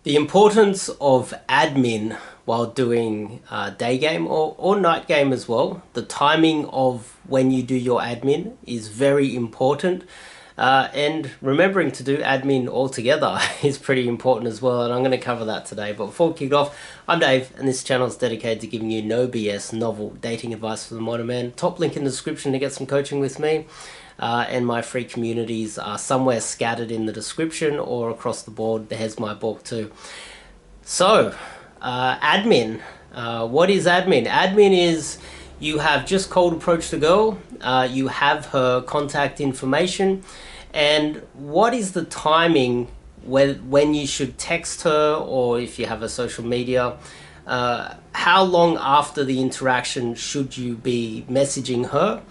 The importance of admin while doing day game or night game as well. The timing of when you do your admin is very important. And remembering to do admin altogether is pretty important as well, and I'm going to cover that today. But before we kick off, I'm Dave, and this channel is dedicated to giving you no BS novel dating advice for the modern man. Top link in the description to get some coaching with me. And my free communities are somewhere scattered in the description or across the board. There's my book too. So, admin. What is admin? Admin is you have just cold approached the girl, you have her contact information, and what is the timing when you should text her, or if you have a social media, how long after the interaction should you be messaging her?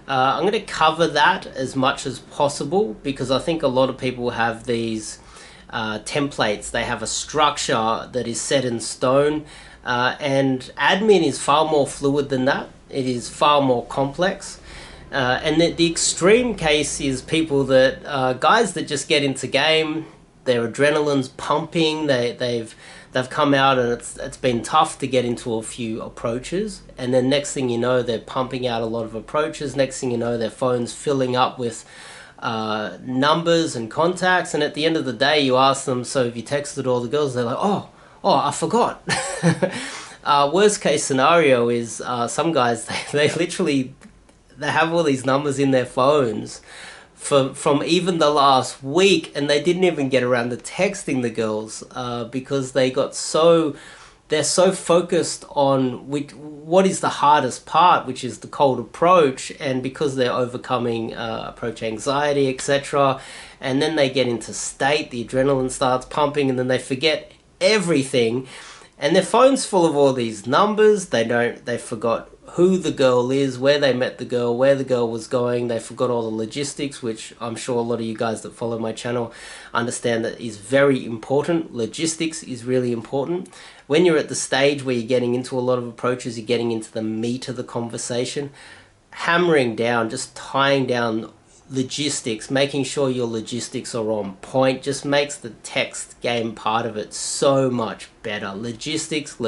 I'm going to cover that as much as possible because I think a lot of people have these templates. They have a structure that is set in stone, and admin is far more fluid than that. It is far more complex. And the extreme case is people that, guys that just get into game, their adrenaline's pumping, they've come out and it's been tough to get into a few approaches, and then next thing you know they're pumping out a lot of approaches. Next thing you know their phone's filling up with numbers and contacts, and at the end of the day you ask them, so have you texted all the girls? They're like, oh I forgot. Worst case scenario is some guys they literally they have all these numbers in their phones from even the last week, and they didn't even get around to texting the girls because they're so focused on what is the hardest part, which is the cold approach, and because they're overcoming approach anxiety, etc. And then they get into state, the adrenaline starts pumping, and then they forget everything, and their phone's full of all these numbers. They forgot who the girl is, where they met the girl, where the girl was going. They forgot all the logistics, which I'm sure a lot of you guys that follow my channel understand that is very important. Logistics is really important. When you're at the stage where you're getting into a lot of approaches, you're getting into the meat of the conversation, hammering down, just tying down logistics, making sure your logistics are on point just makes the text game part of it so much better. Logistics.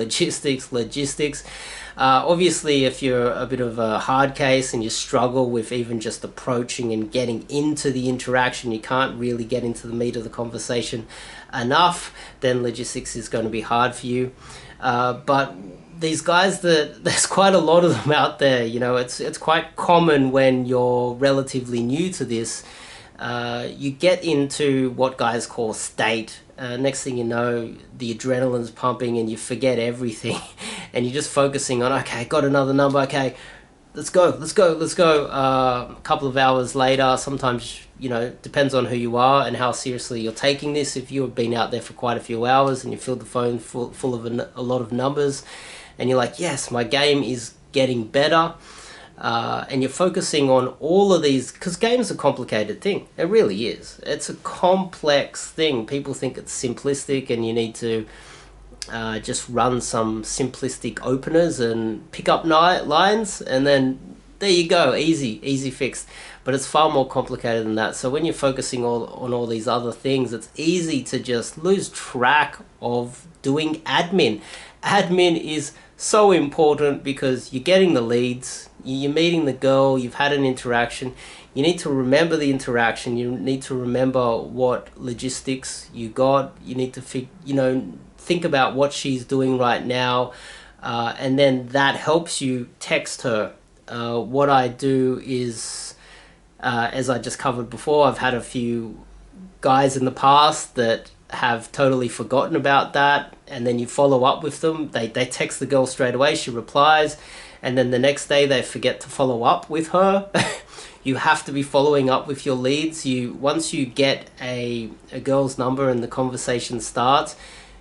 Obviously, if you're a bit of a hard case and you struggle with even just approaching and getting into the interaction, you can't really get into the meat of the conversation enough, then logistics is going to be hard for you. But these guys, there's quite a lot of them out there. You know, it's quite common when you're relatively new to this. You get into what guys call state. Next thing you know, the adrenaline's pumping and you forget everything, and you're just focusing on, okay, got another number, okay, let's go. A couple of hours later, sometimes, you know, depends on who you are and how seriously you're taking this. If you've been out there for quite a few hours and you filled the phone full of a lot of numbers, and you're like, yes, my game is getting better, and you're focusing on all of these, because game's a complicated thing. It really is. It's a complex thing. People think it's simplistic and you need to just run some simplistic openers and pick up lines, and then there you go, easy fixed. But it's far more complicated than that. So when you're focusing on all these other things, it's easy to just lose track of doing admin. Admin is so important because you're getting the leads, you're meeting the girl, you've had an interaction. You need to remember the interaction. You need to remember what logistics you got. You need to think about what she's doing right now, and then that helps you text her. What I do is, as I just covered before, I've had a few guys in the past that have totally forgotten about that, and then you follow up with them. They text the girl straight away, she replies, and then the next day they forget to follow up with her. You have to be following up with your leads. Once you get a girl's number and the conversation starts,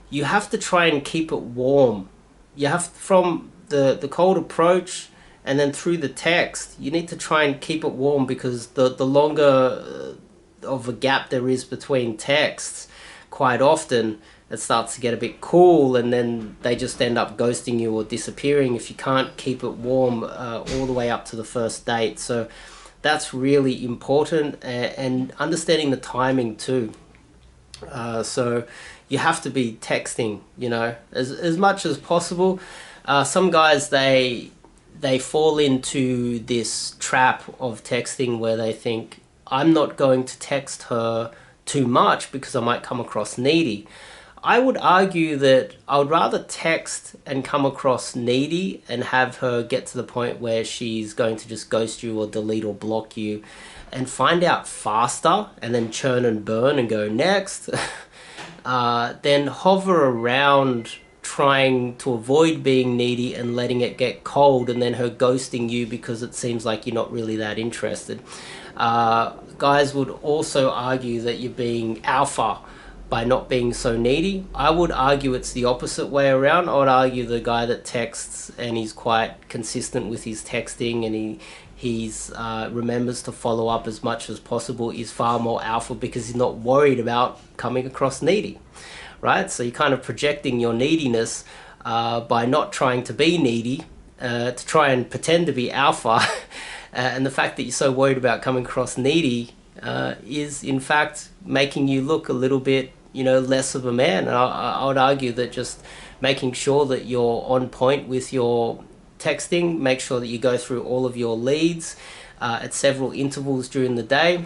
you have to try and keep it warm. You have, from the cold approach and then through the text, you need to try and keep it warm, because the longer of a gap there is between texts, quite often it starts to get a bit cool, and then they just end up ghosting you or disappearing if you can't keep it warm all the way up to the first date. So that's really important, and understanding the timing too. So you have to be texting, you know, as much as possible. Some guys, they fall into this trap of texting where they think, I'm not going to text her too much because I might come across needy. I would argue that I would rather text and come across needy and have her get to the point where she's going to just ghost you or delete or block you, and find out faster and then churn and burn and go next, then hover around trying to avoid being needy and letting it get cold, and then her ghosting you because it seems like you're not really that interested. Guys would also argue that you're being alpha by not being so needy. I would argue it's the opposite way around. I would argue the guy that texts and he's quite consistent with his texting, and he's remembers to follow up as much as possible, is far more alpha because he's not worried about coming across needy, right? So you're kind of projecting your neediness by not trying to be needy, to try and pretend to be alpha. And the fact that you're so worried about coming across needy is in fact making you look a little bit, you know, less of a man. And I would argue that just making sure that you're on point with your texting, make sure that you go through all of your leads at several intervals during the day.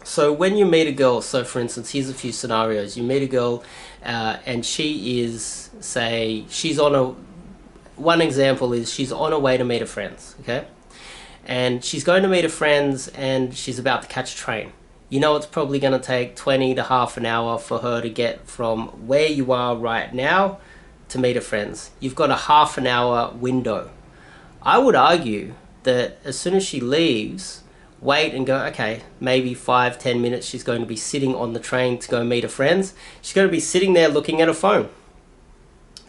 So when you meet a girl, so for instance, here's a few scenarios. You meet a girl and she is, say, one example is she's on her way to meet her friends, okay? And she's going to meet her friends and she's about to catch a train. You know it's probably going to take 20 to half an hour for her to get from where you are right now to meet her friends. You've got a half an hour window. I would argue that as soon as she leaves, wait and go, okay, maybe 5-10 minutes she's going to be sitting on the train to go meet her friends. She's going to be sitting there looking at her phone.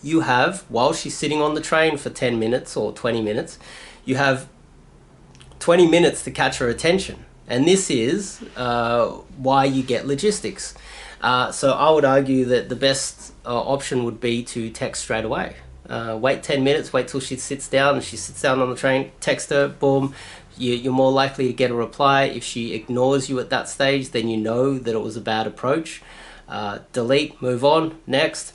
You have, while she's sitting on the train for 10 minutes or 20 minutes, you have 20 minutes to catch her attention. And this is why you get logistics. So I would argue that the best option would be to text straight away. Wait 10 minutes, wait till she sits down, and she sits down on the train, text her, boom. You're more likely to get a reply. If she ignores you at that stage, then you know that it was a bad approach. Delete, move on, next.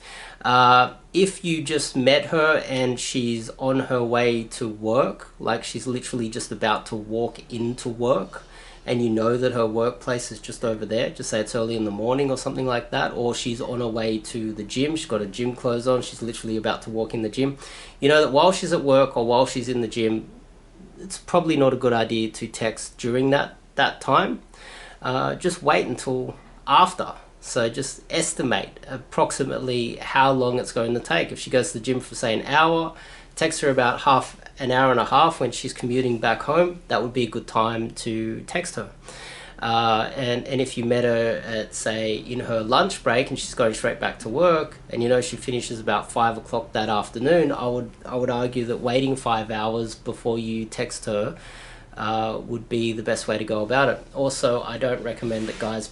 If you just met her and she's on her way to work, like she's literally just about to walk into work, and you know that her workplace is just over there, just say it's early in the morning or something like that, or she's on her way to the gym, she's got her gym clothes on, she's literally about to walk in the gym, you know that while she's at work or while she's in the gym, it's probably not a good idea to text during that time. Just wait until after. So just estimate approximately how long it's going to take. If she goes to the gym for, say, an hour, text her about an hour and a half when she's commuting back home. That would be a good time to text her. And if you met her at, say, in her lunch break and she's going straight back to work, and you know she finishes about 5 o'clock that afternoon, I would argue that waiting 5 hours before you text her would be the best way to go about it. Also, I don't recommend that guys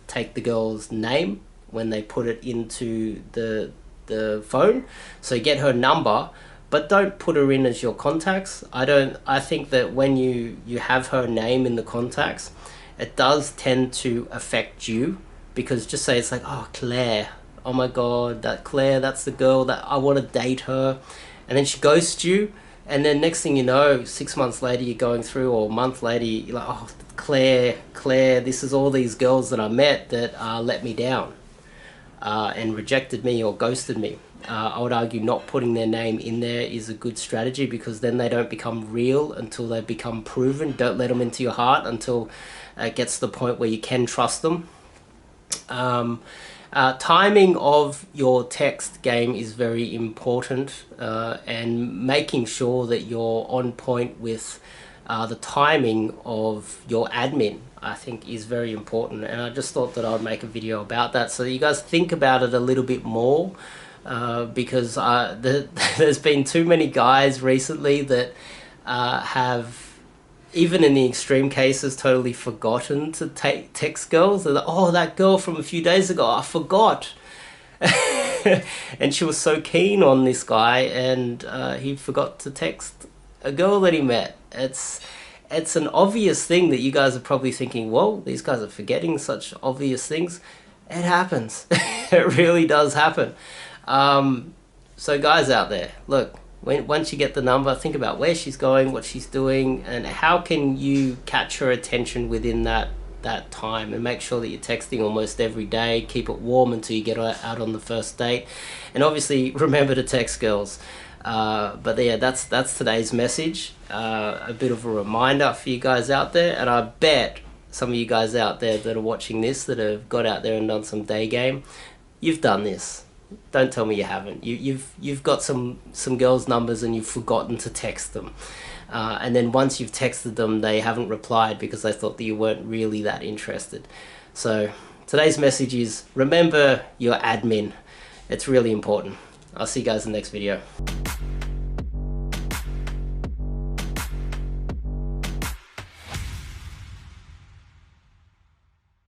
take the girl's name when they put it into the phone. So get her number, but don't put her in as your contacts. I think that when you have her name in the contacts, it does tend to affect you, because just say it's like, oh, Claire, oh my god, that Claire, that's the girl that I want to date her, and then she ghosts you, and then next thing you know, 6 months later you're going through, or a month later, you're like, oh, Claire, this is all these girls that I met that let me down and rejected me or ghosted me. I would argue not putting their name in there is a good strategy, because then they don't become real until they become proven. Don't let them into your heart until it gets to the point where you can trust them. Timing of your text game is very important, and making sure that you're on point with the timing of your admin, I think, is very important. And I just thought that I would make a video about that so that you guys think about it a little bit more, because there's been too many guys recently that have, even in the extreme cases, totally forgotten to text girls. They're like, oh, that girl from a few days ago, I forgot. And she was so keen on this guy, and he forgot to text a girl that he met. It's an obvious thing that you guys are probably thinking, whoa, these guys are forgetting such obvious things. It happens. It really does happen. So guys out there, look, once you get the number, think about where she's going, what she's doing, and how can you catch her attention within that time, and make sure that you're texting almost every day. Keep it warm until you get out on the first date, and obviously remember to text girls. But yeah, that's today's message. A bit of a reminder for you guys out there, and I bet some of you guys out there that are watching this, that have got out there and done some day game, you've done this. Don't tell me you haven't. You've got some girls' numbers and you've forgotten to text them, and then once you've texted them, they haven't replied because they thought that you weren't really that interested. So today's message is, remember your admin. It's really important. I'll see you guys in the next video.